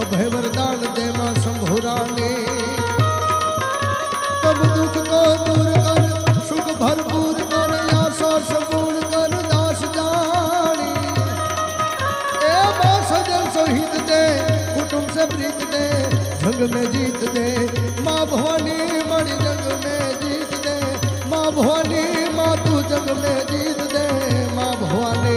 अभय वरदान दे मां शंभुरानी। तब दुख को दूर कर सुख भरपूर कर आशा सबूर कर दास जानी। ए मां सजन सोहित दे कुटुंब से प्रीत दे जंग में जीत दे। मां भवानी मणि जंग में जीत दे। मां भवानी मां तू जंग में जीत दे। मां भवानी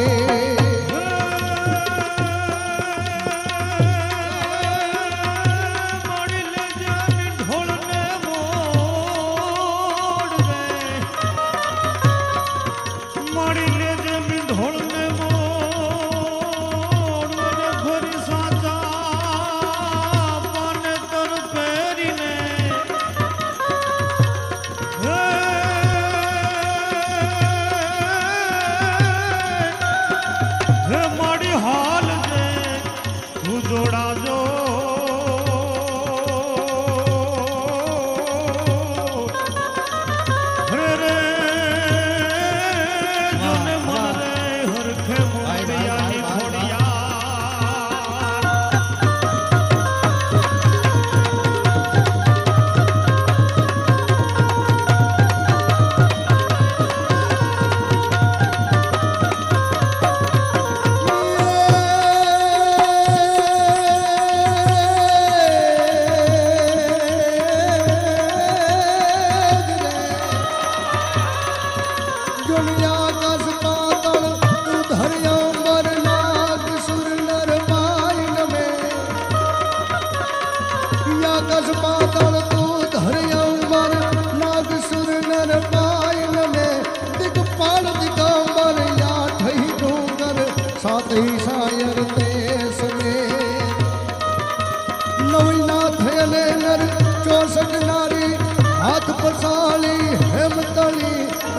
हाथ पसाली हेमतली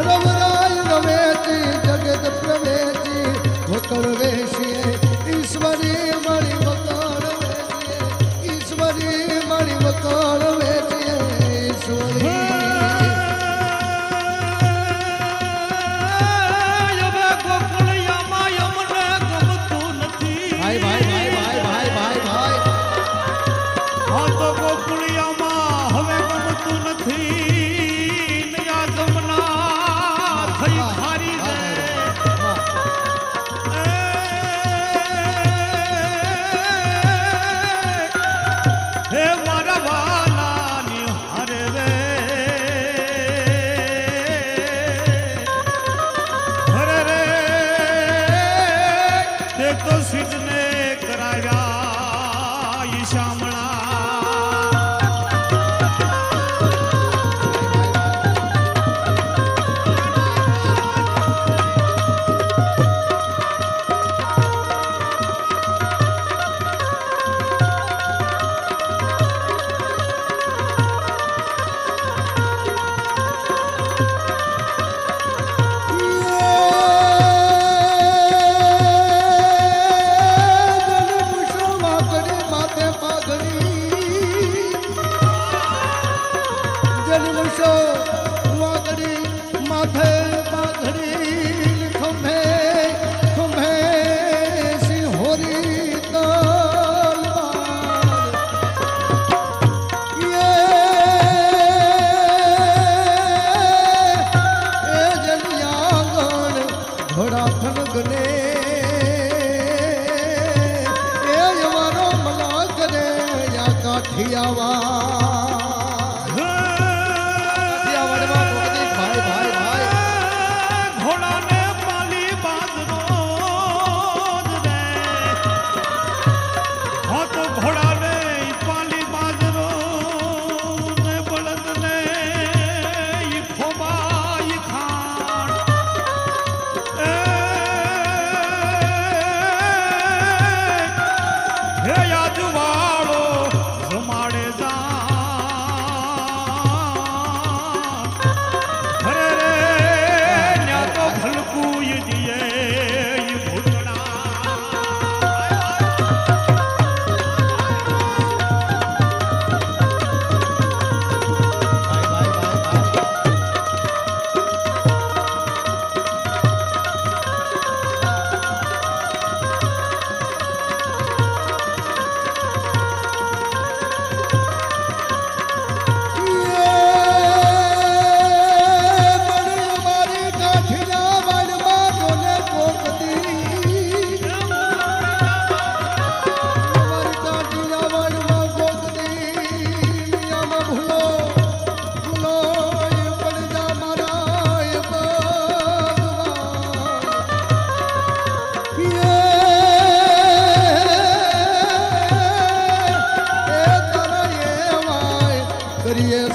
रवराय रवेती जगत प्रवेती वकर वेशिए ईश्वरी मणि वकर वेशिए ईश्वरी मणि वकर वेशिए ईश्वरी याद वालो जमाड़े जा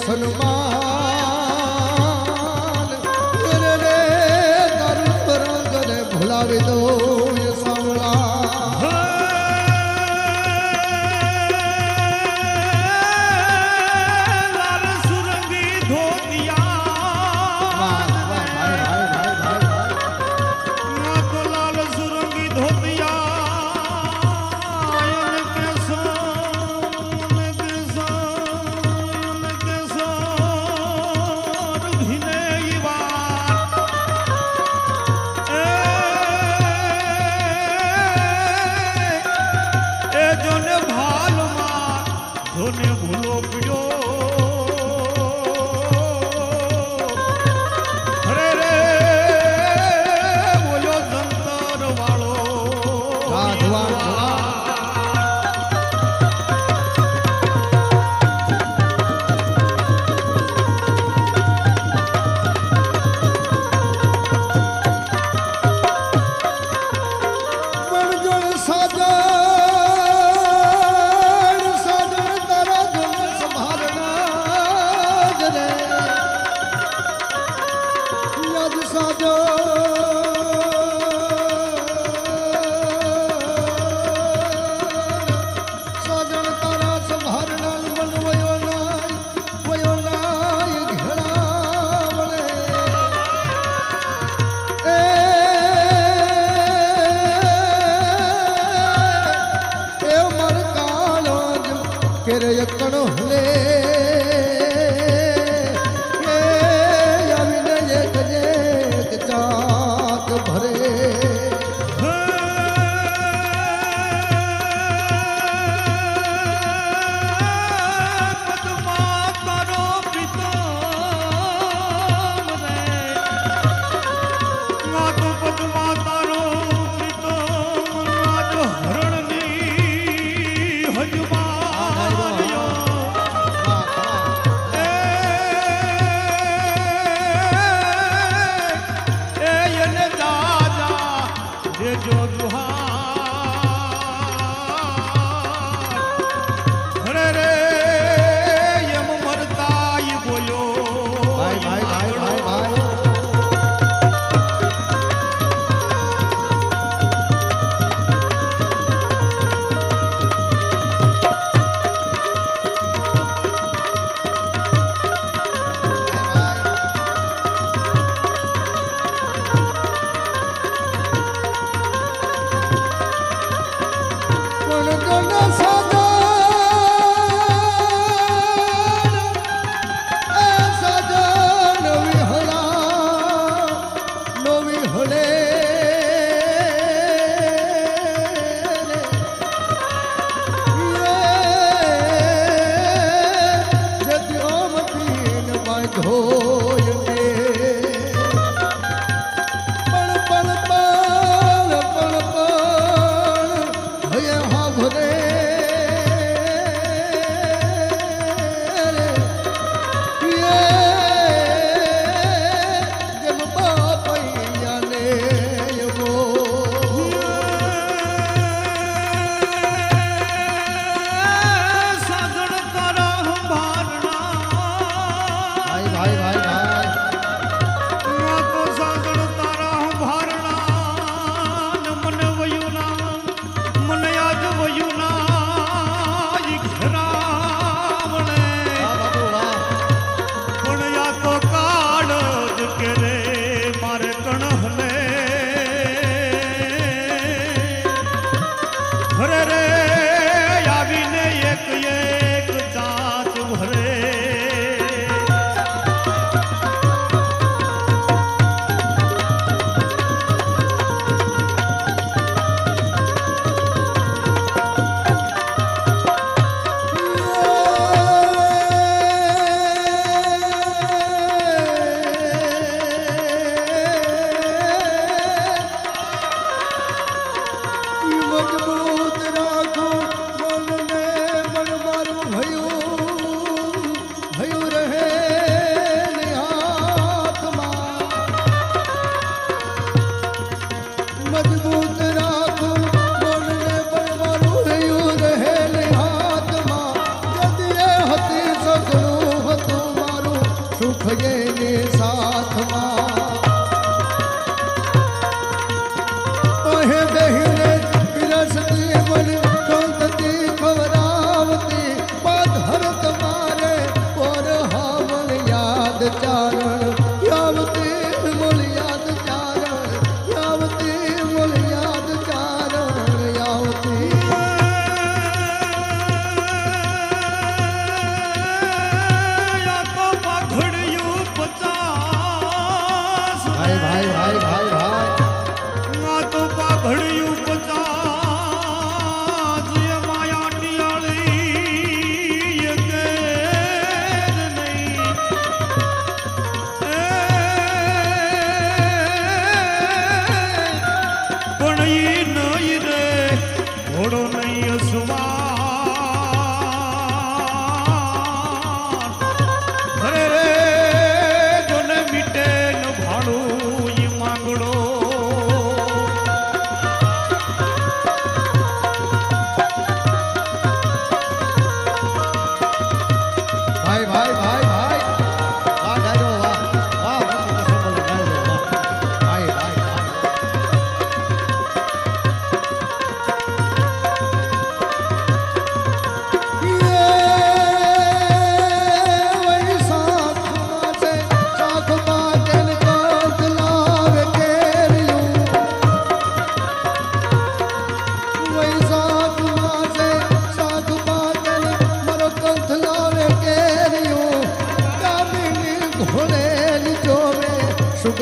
સન્માન રે રે તારું રંગ રે ભૂલાવી દો એ સાવલા લાલ સુરંગી ધોતિયા તો લાલ સુરંગી ધોતિયા જોને ભૂલો પડ્યો અરે રે બોલો સંતર વાળો કેરે કણો હલે આવીને એક ચાક ભરે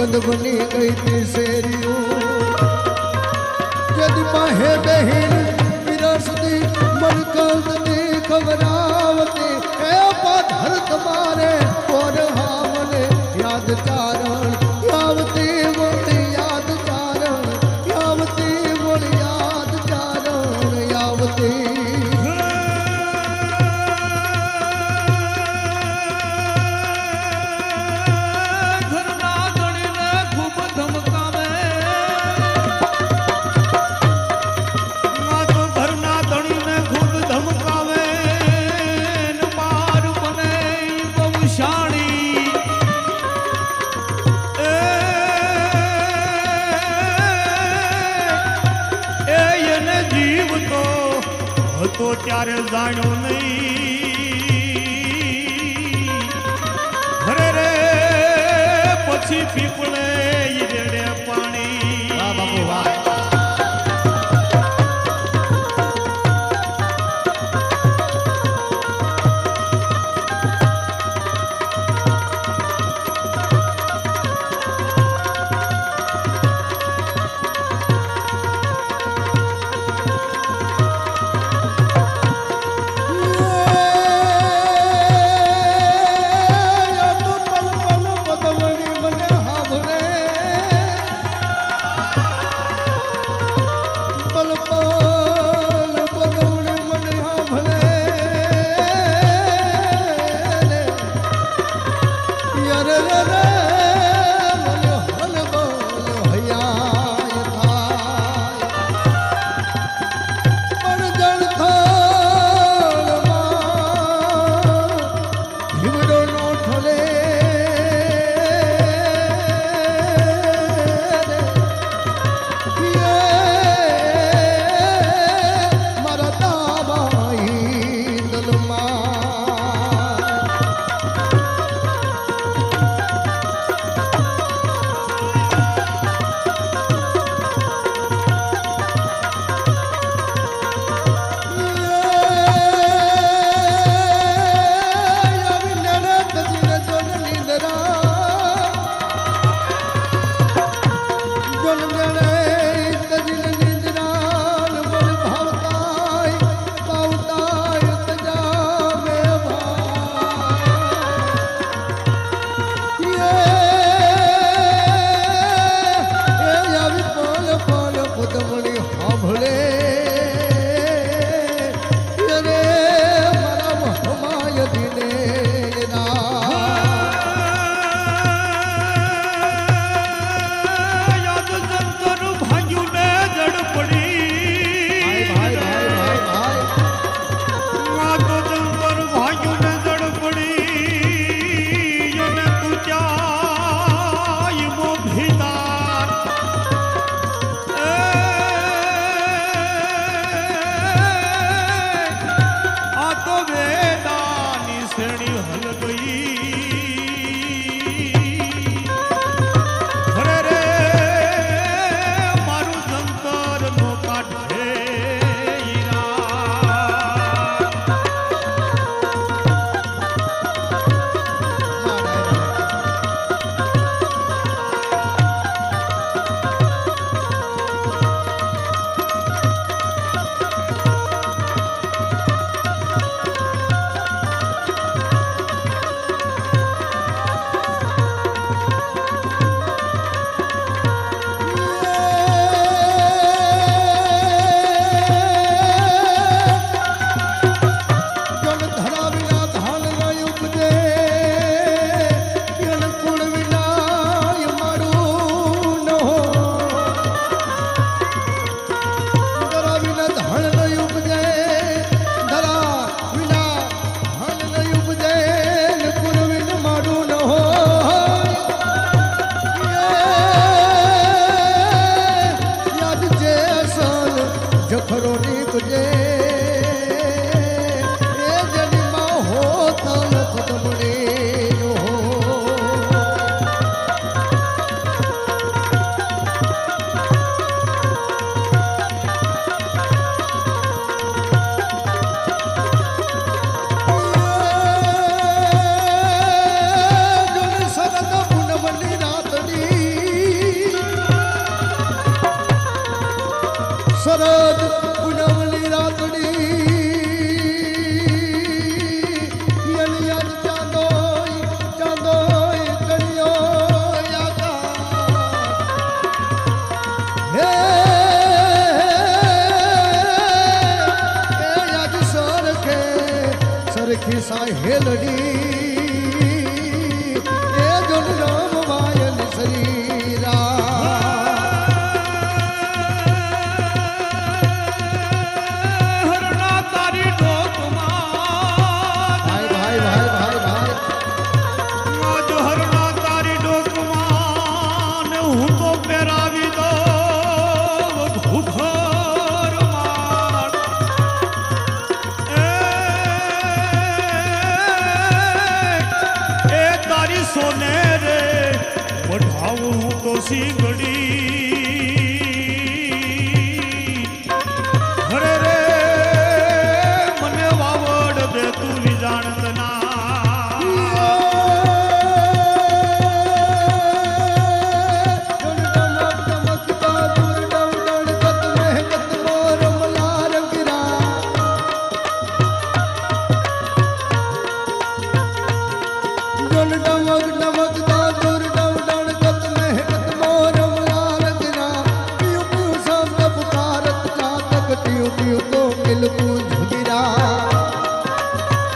બંધ બની ગઈ તી શેરીઓ જદ પાહે બહેન વિરસતી મરકલતી ખબરાવતી એ પાથર તમારે કોર હાવને યાદ ચારણ યાવતી બોલ યાદ ચારણ યાવતી બોલ યાદ ચારણ યાવતી ઘરના ધણીને ખૂબ ધમકાવે આ તો ઘરના ધણીને ખૂબ ધમકાવે ને બાર બને બહુ શાણી એને જીવ તો હતો ત્યારે જાણ્યો નહીં અરે રે પછી પીપળે ઈ રેડે પાણી વાહ બાપુ વાહ સરખી સાહેલડી એ જન રામ વાયન શરીરા હરણા તારી ડોકમાં ભાઈ ભાઈ ભાઈ ભાઈ ભાઈ આજ હરણા તારી ડોકમાં ને હું તો પહેરાવી દઉં ઘૂઘર માળ. એ તારી સોને રે વઢાવું હું તો સિંગડી. હરે રે મને વાવડ દે તું વિજાણતના.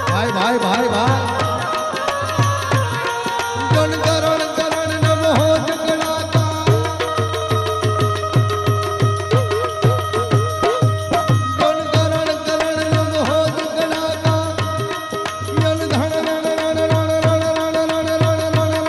ભાઈ ભાઈ ભાઈ ભાઈ જન કરણ કરણ નમો જગણાતા જન કરણ કરણ નમો જગણાતા યન ધણ રણ રણ રણ રણ રણ રણ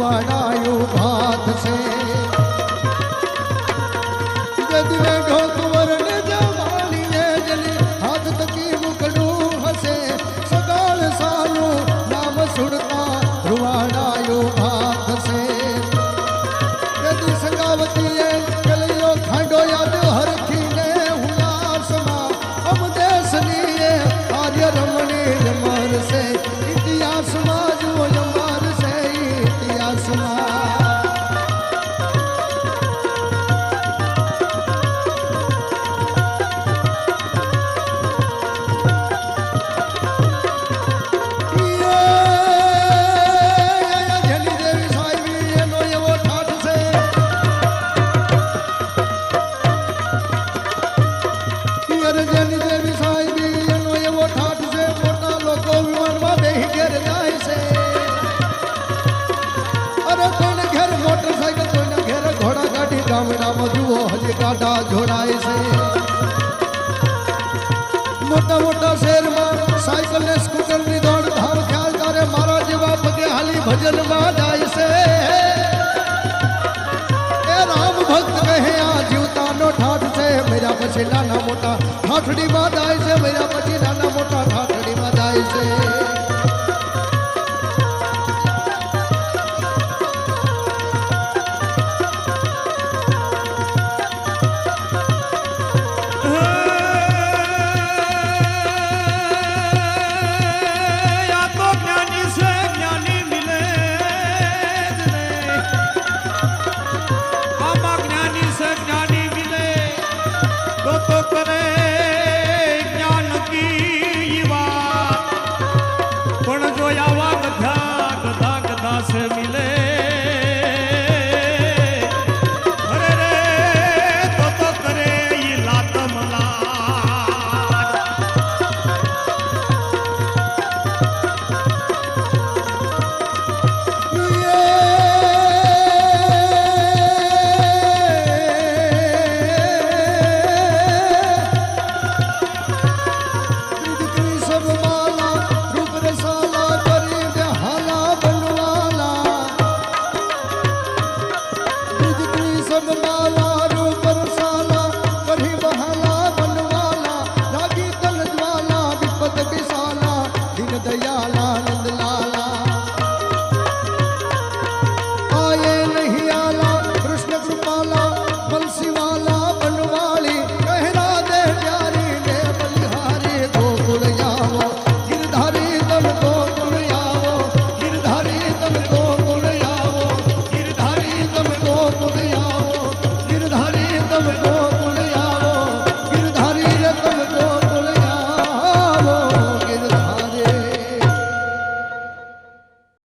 रुवाड़ायु भात से दिवे ढोक वरण जवानी जली हाथ तकी मुकड़ू हसे सगाल सालू नाम सुनता रुवाड़ायु भात से यदि संगावती कलियो खांडो याद हर खीने हुलास मा हम देश लिए आर्य रमणी यमर से इतिहास मा जो यमर से इतिहास मा जुओ हजे गाड़ा जोड़ाए से मोटा मोटा शहर में साइकिल ने स्कूटर नी दौड़ धाम ख्याल करे मारा जेवा पगे हाली भजन में जाए से ए राम भक्त कहे आ जीवता नो ठाठ से मेरा पछी नाना मोटा ठाठड़ी में जाए से मेरा पछी